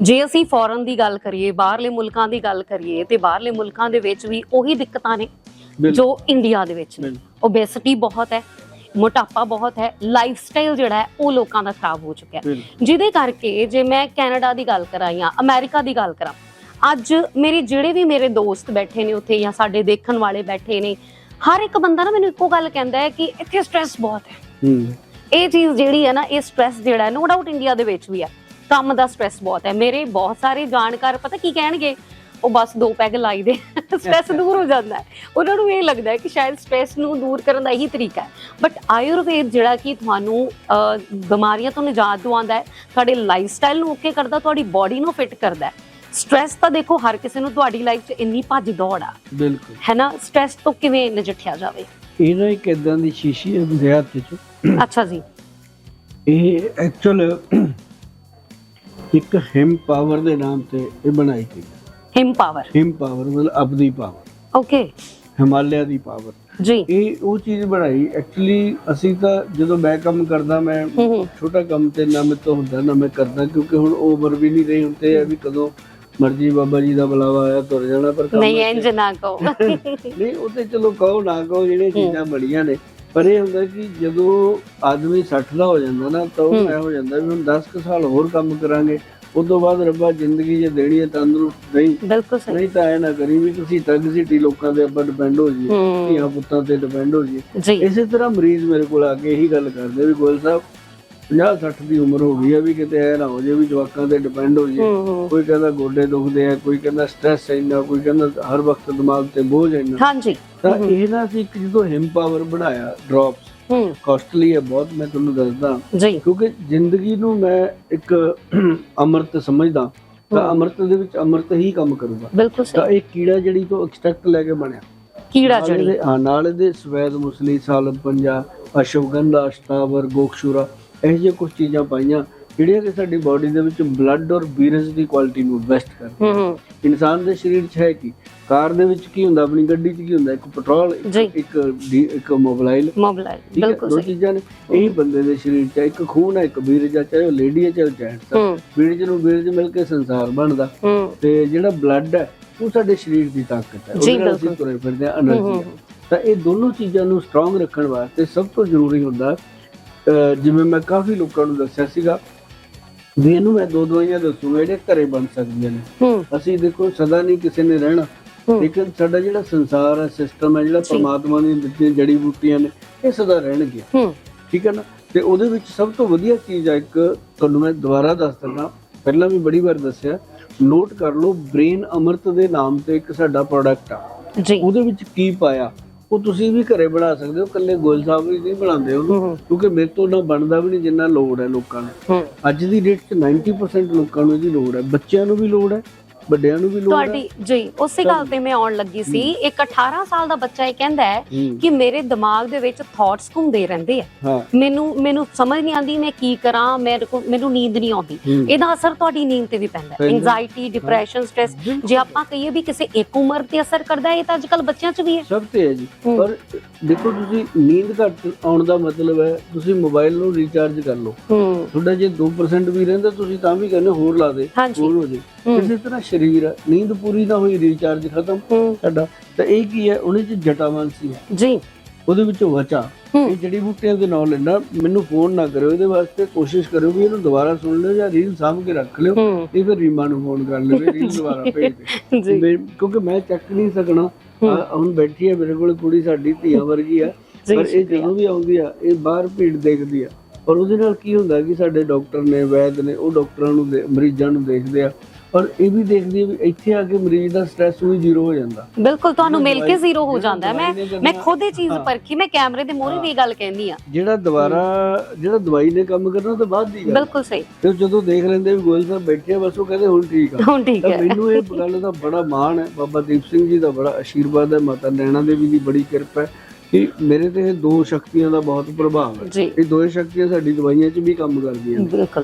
ਜੇ ਅਸੀਂ ਫੋਰਨ ਦੀ ਗੱਲ ਕਰੀਏ, ਬਾਹਰਲੇ ਮੁਲਕਾਂ ਦੀ ਗੱਲ ਕਰੀਏ, ਤੇ ਬਾਹਰਲੇ ਮੁਲਕਾਂ ਦੇ ਵਿੱਚ ਵੀ ਉਹੀ ਦਿੱਕਤਾਂ ਨੇ ਜੋ ਇੰਡੀਆ ਦੇ ਵਿੱਚ ਨੇ। ਓਬੈਸਿਟੀ ਬਹੁਤ ਹੈ, ਮੋਟਾਪਾ ਬਹੁਤ ਹੈ, ਲਾਈਫ ਸਟਾਈਲ ਜਿਹੜਾ ਹੈ ਉਹ ਲੋਕਾਂ ਦਾ ਖਰਾਬ ਹੋ ਚੁੱਕਿਆ ਹੈ, ਜਿਹਦੇ ਕਰਕੇ ਜੇ ਮੈਂ ਕੈਨੇਡਾ ਦੀ ਗੱਲ ਕਰਾਂ ਜਾਂ ਅਮਰੀਕਾ ਦੀ ਗੱਲ ਕਰਾਂ, ਅੱਜ ਮੇਰੇ ਜਿਹੜੇ ਵੀ ਮੇਰੇ ਦੋਸਤ ਬੈਠੇ ਨੇ ਉੱਥੇ ਜਾਂ ਸਾਡੇ ਦੇਖਣ ਵਾਲੇ ਬੈਠੇ ਨੇ, ਹਰ ਇੱਕ ਬੰਦਾ ਨਾ ਮੈਨੂੰ ਇੱਕੋ ਗੱਲ ਕਹਿੰਦਾ ਹੈ ਕਿ ਇੱਥੇ ਸਟ੍ਰੈਸ ਬਹੁਤ ਹੈ। ਇਹ ਚੀਜ਼ ਜਿਹੜੀ ਹੈ ਨਾ, ਇਹ ਸਟ੍ਰੈਸ ਜਿਹੜਾ ਹੈ, ਨੋ ਡਾਊਟ ਇੰਡੀਆ ਦੇ ਵਿੱਚ ਵੀ ਹੈ, ਕੰਮ ਦਾ ਸਟ੍ਰੈਸ ਬਹੁਤ ਹੈ। ਮੇਰੇ ਬਹੁਤ ਸਾਰੇ ਜਾਣਕਾਰ ਪਤਾ ਕੀ ਕਹਿਣਗੇ, ਉਹ ਬਸ 2 ਪੈਗ ਲਾਈ ਦੇ ਸਟ੍ਰੈਸ ਦੂਰ ਹੋ ਜਾਂਦਾ ਹੈ। ਉਹਨਾਂ ਨੂੰ ਇਹ ਲੱਗਦਾ ਹੈ ਕਿ ਸ਼ਾਇਦ ਸਟ੍ਰੈਸ ਨੂੰ ਦੂਰ ਕਰਨ ਦਾ ਇਹੀ ਤਰੀਕਾ ਹੈ। ਬਟ ਆਯੁਰਵੇਦ ਜਿਹੜਾ ਕਿ ਤੁਹਾਨੂੰ ਬਿਮਾਰੀਆਂ ਤੋਂ ਨਿਜਾਤ ਦਿਵਾਉਂਦਾ ਹੈ, ਤੁਹਾਡੇ ਲਾਈਫ ਸਟਾਈਲ ਨੂੰ ਓਕੇ ਕਰਦਾ, ਤੁਹਾਡੀ ਬੋਡੀ ਨੂੰ ਫਿੱਟ ਕਰਦਾ ਹੈ। ਸਟ੍ਰੈਸ ਤਾਂ ਦੇਖੋ ਹਰ ਕਿਸੇ ਨੂੰ, ਤੁਹਾਡੀ ਲਾਈਫ 'ਚ ਇੰਨੀ ਭੱਜ ਦੌੜ ਆ, ਬਿਲਕੁਲ ਹੈ ਨਾ, ਸਟ੍ਰੈਸ ਤੋਂ ਕਿਵੇਂ ਨਜਿੱਠਿਆ ਜਾਵੇ? ਇਹ ਨਾ ਇੱਕ ਇਦਾਂ ਦੀ ਸ਼ੀਸ਼ੀ ਹੈ ਮੇਰੇ ਹੱਥ 'ਚ। ਅੱਛਾ ਜੀ। ਇਹ ਐਕਚੁਅਲ ਇੱਕ ਹਿਮ ਪਾਵਰ ਦੇ ਨਾਮ ਤੇ ਇਹ ਬਣਾਈ ਗਈ। ਹਿਮ ਪਾਵਰ ਮਤਲਬ ਅਬਦੀ ਪਾਵਰ, ਓਕੇ, ਹਿਮਾਲਿਆ ਦੀ ਪਾਵਰ ਜੀ। ਇਹ ਉਹ ਚੀਜ਼ ਬਣਾਈ ਐਕਚੁਅਲੀ। ਅਸੀਂ ਤਾਂ ਜਦੋਂ ਮੈਂ ਕੰਮ ਕਰਦਾ, ਮੈਂ ਛੋਟਾ ਕੰਮ ਤੇ ਨਾ ਮੇਰੇ ਤੋਂ ਹੁੰਦਾ ਨਾ ਮੈਂ ਕਰਦਾ, ਕਿਉਂਕਿ ਹੁਣ ਉਮਰ ਵੀ ਨਹੀਂ ਰਹੀ। ਹੁਣ ਤੇ ਇਹ ਵੀ ਕਦੋਂ ਮਰਜੀ ਬਾਬਾ ਜੀ ਦਾ ਬੁਲਾਵਾ ਆਇਆ ਤੁਰ ਜਾਣਾ। ਪਰ ਨਹੀਂ ਇੰਜ ਨਾ ਕਹੋ ਨਹੀਂ, ਉਹ ਤੇ ਚਲੋ ਕਹੋ ਨਾ ਕਹੋ, ਜਿਹੜੀਆਂ ਚੀਜ਼ਾਂ ਬੜੀਆਂ ਨੇ। ਪਰ ਇਹ ਹੁੰਦਾ ਕਿ ਜਦੋਂ ਆਦਮੀ 60 ਦਾ ਹੋ ਜਾਂਦਾ ਨਾ, ਤਾਂ ਉਹ ਇਹ ਹੋ ਜਾਂਦਾ ਵੀ ਹੁਣ 10 ਸਾਲ ਹੋਰ ਕੰਮ ਕਰਾਂਗੇ, ਉਸ ਤੋਂ ਬਾਅਦ ਰੱਬਾ ਜ਼ਿੰਦਗੀ ਜੇ ਦੇਣੀ ਹੈ ਤੰਦਰੁਸਤ ਨਹੀਂ, ਨਹੀਂ ਤਾਂ ਐ ਨਾ ਕਰੀ ਵੀ ਤੁਸੀਂ ਟਗਜ਼ੀਟੀ ਲੋਕਾਂ ਦੇ ਆਪਾਂ ਡਿਪੈਂਡ ਹੋ ਜਾਈਏ, ਧੀਆਂ ਪੁੱਤਾਂ ਤੇ ਡਿਪੈਂਡ ਹੋ ਜਾਈਏ। ਇਸੇ ਤਰ੍ਹਾਂ ਮਰੀਜ਼ ਮੇਰੇ ਕੋਲ ਆ ਕੇ ਇਹੀ ਗੱਲ ਕਰਦੇ ਵੀ ਗੋਇਲ ਸਾਹਿਬ 50-60 ਦੀ ਉਮਰ ਹੋ ਗਈ ਹੈ, ਵੀ ਕਿਤੇ ਐ ਨਾ ਹੋ ਜੇ ਵੀ ਜਵਾਕਾਂ ਤੇ ਡਿਪੈਂਡ ਹੋ ਜਾਈਏ। ਕੋਈ ਕਹਿੰਦਾ ਗੋਡੇ ਦੁਖਦੇ ਆ, ਕੋਈ ਕਹਿੰਦਾ ਸਟ੍ਰੈਸ ਇੰਨਾ, ਕੋਈ ਕਹਿੰਦਾ ਹਰ ਵਕਤ ਦਿਮਾਗ ਤੇ ਬੋਝ ਇੰਨਾ। ਹਾਂਜੀ, ਤਾਂ ਇਹ ਨਾ ਅਸੀਂ ਇੱਕ ਜਦੋਂ ਹਿਮ ਪਾਵਰ ਬਣਾਇਆ, ਡ੍ਰੌਪਸ ਕਾਸਟਲੀ ਹੈ ਬਹੁਤ, ਮੈਂ ਤੁਹਾਨੂੰ ਦੱਸਦਾ, ਕਿਉਂਕਿ ਜ਼ਿੰਦਗੀ ਨੂੰ ਮੈਂ ਇੱਕ ਅੰਮ੍ਰਿਤ ਸਮਝਦਾ, ਤਾਂ ਅੰਮ੍ਰਿਤ ਦੇ ਵਿੱਚ ਅੰਮ੍ਰਿਤ ਹੀ ਕੰਮ ਕਰੂਗਾ। ਬਿਲਕੁਲ। ਤਾਂ ਇਹ ਕੀੜਾ ਜੜੀ ਤੋਂ ਐਕਸਟ੍ਰੈਕਟ ਲੈ ਕੇ ਬਣਿਆ, ਕੀੜਾ ਜੜੀ। ਹਾਂ, ਨਾਲ ਇਹਦੇ ਸਵੈਦ ਮੁਸਲੀ, ਸਾਲਬ ਪੰਜਾ, ਅਸ਼ਵਗੰਧਾ, ਅਸ਼ਟਾਵਰ, ਗੋਖਸ਼ੂਰਾ, ਇਹੋ ਜਿਹੀਆਂ ਕੁਝ ਚੀਜ਼ਾਂ ਪਾਈਆਂ ਜਿਹੜੀਆਂ ਕਿ ਸਾਡੀ ਬਾਡੀ ਦੇ ਵਿੱਚ ਬਲੱਡ ਔਰ ਵੀਰਜ ਦੀ ਕੁਆਲਿਟੀ ਨੂੰ ਬੈਸਟ ਕਰਦੀਆਂ। ਇਨਸਾਨ ਦੇ ਸਰੀਰ 'ਚ ਹੈ ਕੀ, ਕਾਰ ਦੇ ਵਿੱਚ ਕੀ ਹੁੰਦਾ, ਆਪਣੀ ਗੱਡੀ 'ਚ ਕੀ ਹੁੰਦਾ, ਇੱਕ ਪੈਟਰੋਲ, ਇੱਕ ਮੋਬਾਈਲ, ਦੋ ਚੀਜ਼ਾਂ ਨੇ। ਇਹੀ ਬੰਦੇ ਦੇ ਸਰੀਰ 'ਚ ਇੱਕ ਖੂਨ ਹੈ, ਇੱਕ ਵੀਰਜ ਹੈ, ਚਾਹੇ ਉਹ ਲੇਡੀ ਹੈ ਚਾਹੇ ਜੈਂਟਸ ਹੈ। ਵੀਰਜ ਨੂੰ ਵੀਰਜ ਮਿਲ ਕੇ ਸੰਸਾਰ ਬਣਦਾ, ਤੇ ਜਿਹੜਾ ਬਲੱਡ ਹੈ ਉਹ ਸਾਡੇ ਸਰੀਰ ਦੀ ਤਾਕਤ ਹੈ, ਉਹਦੇ ਨਾਲ ਅਸੀਂ ਤੁਰੇ ਫਿਰਦੇ ਹਾਂ, એનર્ਜੀ। ਤਾਂ ਇਹ ਦੋਨੋਂ ਚੀਜ਼ਾਂ ਨੂੰ ਸਟਰੋਂਗ ਰੱਖਣ ਵਾਸਤੇ ਸਭ ਤੋਂ ਜ਼ਰੂਰੀ ਹੁੰਦਾ, ਜਿਵੇਂ ਮੈਂ ਕਾਫੀ ਲੋਕਾਂ ਨੂੰ ਦੱਸਿਆ ਸੀਗਾ ਵੀ ਇਹਨੂੰ ਮੈਂ 2 ਦਵਾਈਆਂ ਦੱਸੂਗਾ ਜਿਹੜੇ ਘਰੇ ਬਣ ਸਕਦੀਆਂ ਨੇ। ਅਸੀਂ ਦੇਖੋ ਸਦਾ ਨਹੀਂ ਕਿਸੇ ਨੇ ਰਹਿਣਾ, ਲੇਕਿਨ ਸਾਡਾ ਜਿਹੜਾ ਸੰਸਾਰ ਹੈ, ਸਿਸਟਮ ਹੈ, ਜਿਹੜਾ ਪਰਮਾਤਮਾ ਦੀਆਂ ਦਿੱਤੀਆਂ ਜੜੀ ਬੂਟੀਆਂ ਨੇ, ਇਹ ਸਦਾ ਰਹਿਣਗੀਆਂ, ਠੀਕ ਹੈ ਨਾ। ਤੇ ਉਹਦੇ ਵਿੱਚ ਸਭ ਤੋਂ ਵਧੀਆ ਚੀਜ਼ ਆ, ਇੱਕ ਤੁਹਾਨੂੰ ਮੈਂ ਦੁਬਾਰਾ ਦੱਸ ਦਿੰਦਾ, ਪਹਿਲਾਂ ਵੀ ਬੜੀ ਵਾਰ ਦੱਸਿਆ, ਨੋਟ ਕਰ ਲਓ, ਬ੍ਰੇਨ ਅੰਮ੍ਰਿਤ ਦੇ ਨਾਮ ਤੇ ਇੱਕ ਸਾਡਾ ਪ੍ਰੋਡਕਟ ਆ। ਉਹਦੇ ਵਿੱਚ ਕੀ ਪਾਇਆ ਉਹ ਤੁਸੀਂ ਵੀ ਘਰੇ ਬਣਾ ਸਕਦੇ ਹੋ, ਇਕੱਲੇ ਗੋਇਲ ਸਾਹਿਬ ਵੀ ਨਹੀਂ ਬਣਾਉਂਦੇ ਉਹਨੂੰ, ਕਿਉਂਕਿ ਮੇਰੇ ਤੋਂ ਨਾ ਬਣਦਾ ਵੀ ਨਹੀਂ ਜਿੰਨਾ ਲੋੜ ਹੈ ਲੋਕਾਂ ਨੂੰ। ਅੱਜ ਦੀ ਡੇਟ 'ਚ 90% ਲੋਕਾਂ ਨੂੰ ਇਹਦੀ ਲੋੜ ਹੈ, ਬੱਚਿਆਂ ਨੂੰ ਵੀ ਲੋੜ ਹੈ, ਵੱਡਿਆਂ ਨੂੰ ਵੀ ਲੋੜ ਹੈ। ਤੁਹਾਡੀ ਜੀ ਉਸੇ ਗੱਲ ਤੇ ਮੈਂ ਆਉਣ ਲੱਗੀ ਸੀ। ਇੱਕ 18 ਸਾਲ ਦਾ ਬੱਚਾ ਇਹ ਕਹਿੰਦਾ ਹੈ ਕਿ ਮੇਰੇ ਦਿਮਾਗ ਦੇ ਵਿੱਚ ਥਾਟਸ ਘੁੰਮਦੇ ਰਹਿੰਦੇ ਆ, ਮੈਨੂੰ ਸਮਝ ਨਹੀਂ ਆਉਂਦੀ ਮੈਂ ਕੀ ਕਰਾਂ, ਮੈਨੂੰ ਨੀਂਦ ਨਹੀਂ ਆਉਂਦੀ। ਇਹਦਾ ਅਸਰ ਤੁਹਾਡੀ ਨੀਂਦ ਤੇ ਵੀ ਪੈਂਦਾ ਹੈ, ਐਂਜ਼ਾਈਟੀ, ਡਿਪਰੈਸ਼ਨ, ਸਟ੍ਰੈਸ। ਜੇ ਆਪਾਂ ਕਹੀਏ ਵੀ ਕਿਸੇ ਇੱਕ ਉਮਰ ਤੇ ਅਸਰ ਕਰਦਾ, ਇਹ ਤਾਂ ਅੱਜ ਕੱਲ ਬੱਚਿਆਂ 'ਚ ਵੀ ਹੈ, ਸਭ ਤੇ ਹੈ ਜੀ। ਪਰ ਦੇਖੋ, ਤੁਸੀਂ ਨੀਂਦ ਘੱਟ ਆਉਣ ਦਾ ਮਤਲਬ ਹੈ ਤੁਸੀਂ ਮੋਬਾਈਲ ਨੂੰ ਰੀਚਾਰਜ ਕਰ ਲਓ। ਤੁਹਾਡਾ ਜੇ 2% ਵੀ ਰਹਿੰਦਾ, ਤੁਸੀਂ ਤਾਂ ਵੀ ਕਹਿੰਦੇ ਹੋਰ ਲਾ ਦੇ, ਹੋਰ ਹੋ ਜੇ। ਇਸੇ ਤਰ੍ਹਾਂ ਸਰੀਰ ਹੈ, ਨੀਂਦ ਪੂਰੀ ਨਾ ਹੋਈ, ਰੀਚਾਰਜ ਖਤਮ ਸਾਡਾ। ਤਾਂ ਇਹ ਕੀ ਹੈ, ਉਹਨੇ 'ਚ ਜਟਾਮਾਨਸੀ ਹੈ ਜੀ, ਉਹਦੇ ਵਿੱਚ ਵਚਾ, ਇਹ ਜੜੀ ਬੂਟੀਆਂ ਦੇ ਨਾਲ ਲੈਣਾ। ਮੈਨੂੰ ਫੋਨ ਨਾ ਕਰਿਓ ਇਹਦੇ ਵਾਸਤੇ, ਕੋਸ਼ਿਸ਼ ਕਰਿਓ ਵੀ ਇਹਨੂੰ ਦੁਬਾਰਾ ਸੁਣ ਲਿਓ ਜਾਂ ਰੀਲ ਸਾਂਭ ਕੇ ਰੱਖ ਲਿਓ, ਤੇ ਫਿਰ ਰੀਮਾ ਨੂੰ ਫੋਨ ਕਰ ਲਿਓ, ਰੀਲ ਦੁਬਾਰਾ ਭੇਜ ਦੇ, ਕਿਉਂਕਿ ਮੈਂ ਚੱਕ ਨਹੀਂ ਸਕਣਾ। ਹੁਣ ਬੈਠੀ ਹੈ ਮੇਰੇ ਕੋਲ ਕੁੜੀ, ਸਾਡੀ ਧੀਆਂ ਵਰਗੀ ਆ, ਪਰ ਇਹ ਜਦੋਂ ਵੀ ਆਉਂਦੀ ਆ ਇਹ ਬਾਹਰ ਭੀੜ ਦੇਖਦੀ ਆ। ਔਰ ਉਹਦੇ ਨਾਲ ਕੀ ਹੁੰਦਾ ਕਿ ਸਾਡੇ ਡਾਕਟਰ ਨੇ, ਵੈਦ ਨੇ, ਉਹ ਡਾਕਟਰਾਂ ਨੂੰ ਮਰੀਜ਼ਾਂ ਨੂੰ ਦੇਖਦੇ ਆ, ਔਰ ਇਹ ਵੀ ਦੇਖਦੀ ਹੈ ਵੀ ਇੱਥੇ ਆ ਕੇ ਮਰੀਜ਼ ਦਾ ਸਟ੍ਰੈਸ ਵੀ ਜ਼ੀਰੋ ਹੋ ਜਾਂਦਾ। ਬਿਲਕੁਲ, ਤੁਹਾਨੂੰ ਮਿਲ ਕੇ ਜ਼ੀਰੋ ਹੋ ਜਾਂਦਾ। ਮੈਂ ਖੁਦ ਇਹ ਚੀਜ਼ ਪਰਖੀ, ਮੈਂ ਕੈਮਰੇ ਦੇ ਮੂਹਰੇ ਵੀ ਗੱਲ ਕਹਿੰਦੀ ਆ। ਜਿਹੜਾ ਦਵਾਈ ਨੇ ਕੰਮ ਕਰਨਾ ਤਾਂ ਬਾਅਦ ਦੀ ਗੱਲ, ਬਿਲਕੁਲ ਸਹੀ। ਤੇ ਜਦੋਂ ਦੇਖ ਲੈਂਦੇ ਵੀ ਗੋਇਲ ਸਾਹਿਬ ਬੈਠੇ ਆ, ਬਸ ਉਹ ਕਹਿੰਦੇ ਹੁਣ ਠੀਕ ਆ, ਹੁਣ ਠੀਕ ਹੈ। ਮੈਨੂੰ ਇਹ ਗੱਲ ਦਾ ਬੜਾ ਮਾਣ ਹੈ, ਬਾਬਾ ਦੀਪ ਸਿੰਘ ਜੀ ਦਾ ਬੜਾ ਆਸ਼ੀਰਵਾਦ ਹੈ, ਮਾਤਾ ਨੈਣਾ ਦੇਵੀ ਦੀ ਬੜੀ ਕਿਰਪਾ ਹੈ ਕਿ ਮੇਰੇ ਤੇ ਇਹ 2 ਸ਼ਕਤੀਆਂ ਦਾ ਬਹੁਤ ਪ੍ਰਭਾਵ ਹੈ। ਇਹ 2 ਸ਼ਕਤੀਆਂ ਸਾਡੀ ਦਵਾਈਆਂ 'ਚ ਵੀ ਕੰਮ ਕਰਦੀਆਂ। ਬਿਲਕੁਲ।